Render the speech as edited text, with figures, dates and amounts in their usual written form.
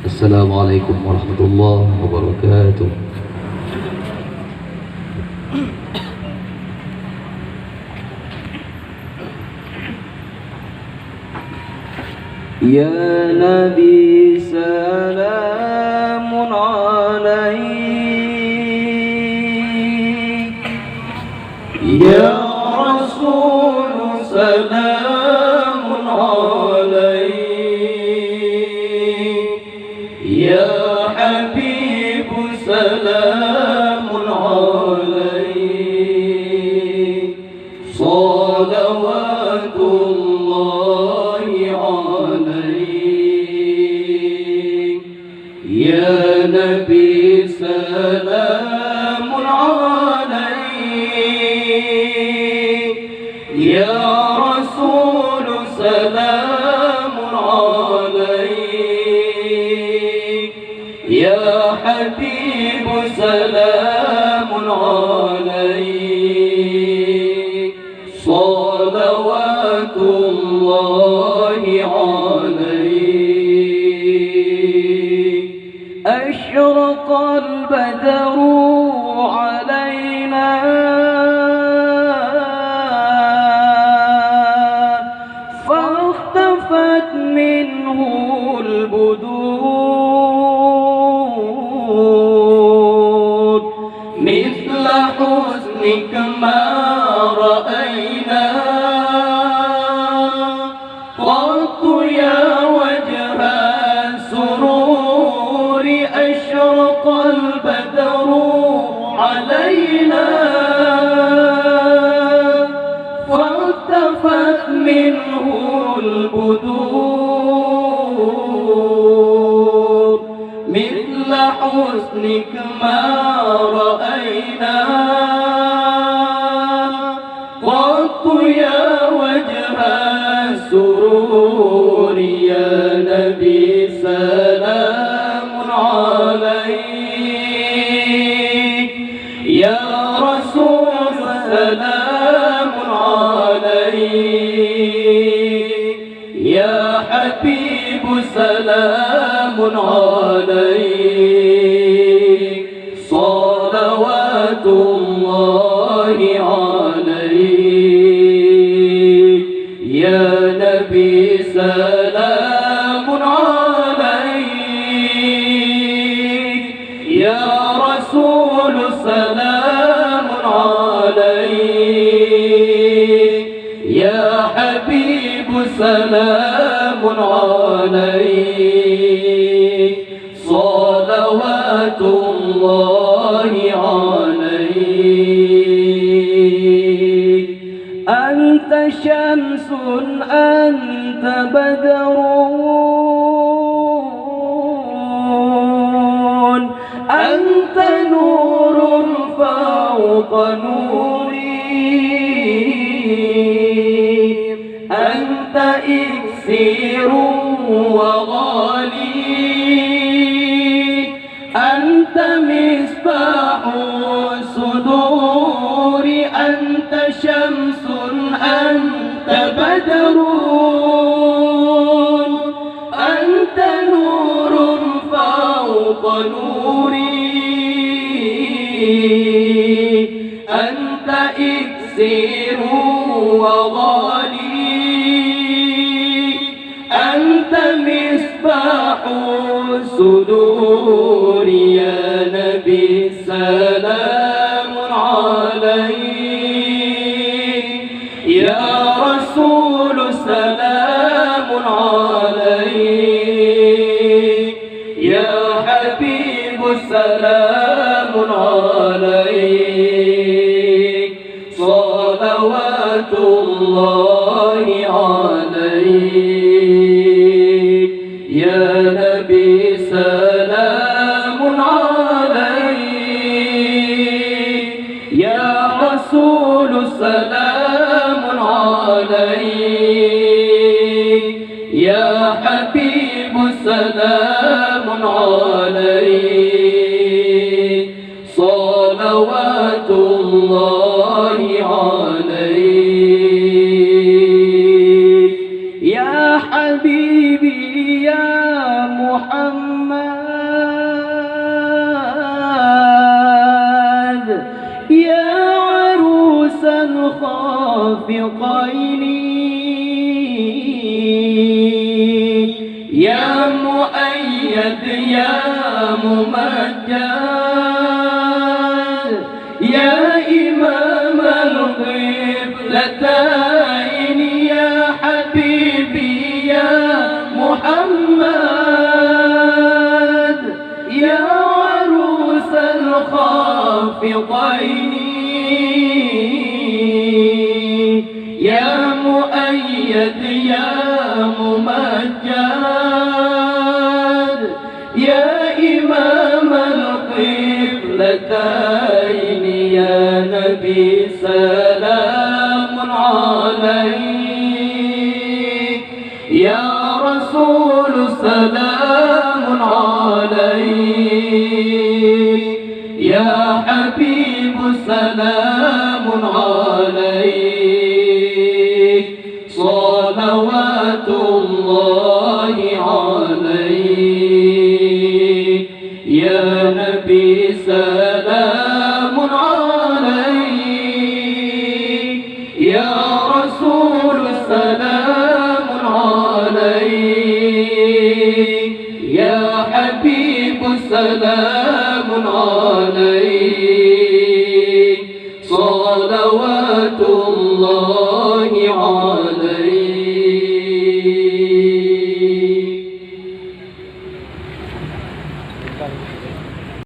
السلام عليكم ورحمة الله وبركاته. يا نبي سلام عليك، يا رسول سلام عليك، يا حبيب سلام عليك، صلوات الله عليك. يا نبي سلام عليك، يا رسول سلام عليك، يا حبيب سلام عليك، صلوات الله عليك. أشرق البدر علينا فاختفت منه البدور، مثل حسنك ما رأينا قط يا وجه السرور. أشرق البدر علينا فاختفت منه البدور، مثل حسنك ما رأينا قط يا وجه السرور. يا نبي سلام عليك، يا رسول سلام عليك، يا حبيب سلام عليك، صلوات الله عليك. يا نبي سلام عليك، يا رسول سلام عليك، يا حبيب سلام عليك، صلوات الله عليك. أنت شمس أنت بدر أنت نور فوق نوري، أنت إكسير وغالي، أنت مصباح الصدور. أنت شمس أنت بدر أنت نور فوق نوري، أنت إكسير وغالي، أنت مصباح الصدور. يا نبي سلام عليك، يا رسول سلام عليك، يا حبيب سلام عليك، صلوات الله عليك. يا نبي سلام عليك، يا رسول سلام عليك، يا حبيب سلام عليك، صلوات الله عليك. يا حبيبي يا محمد يا عروس الخافقين يا مؤيد يا ممجد يا إمام القبلتين يا حبيبي يا محمد يا عروس الخافقين يا مؤيد يا ممجد يا إمام القبلتين يا نبي سلام عليك يا رسول سلام عليك يا حبيب سلام عليك صلوات الله عليك يا نبي سلام عليك يا رسول سلام عليك يا حبيب سلام عليك صلوات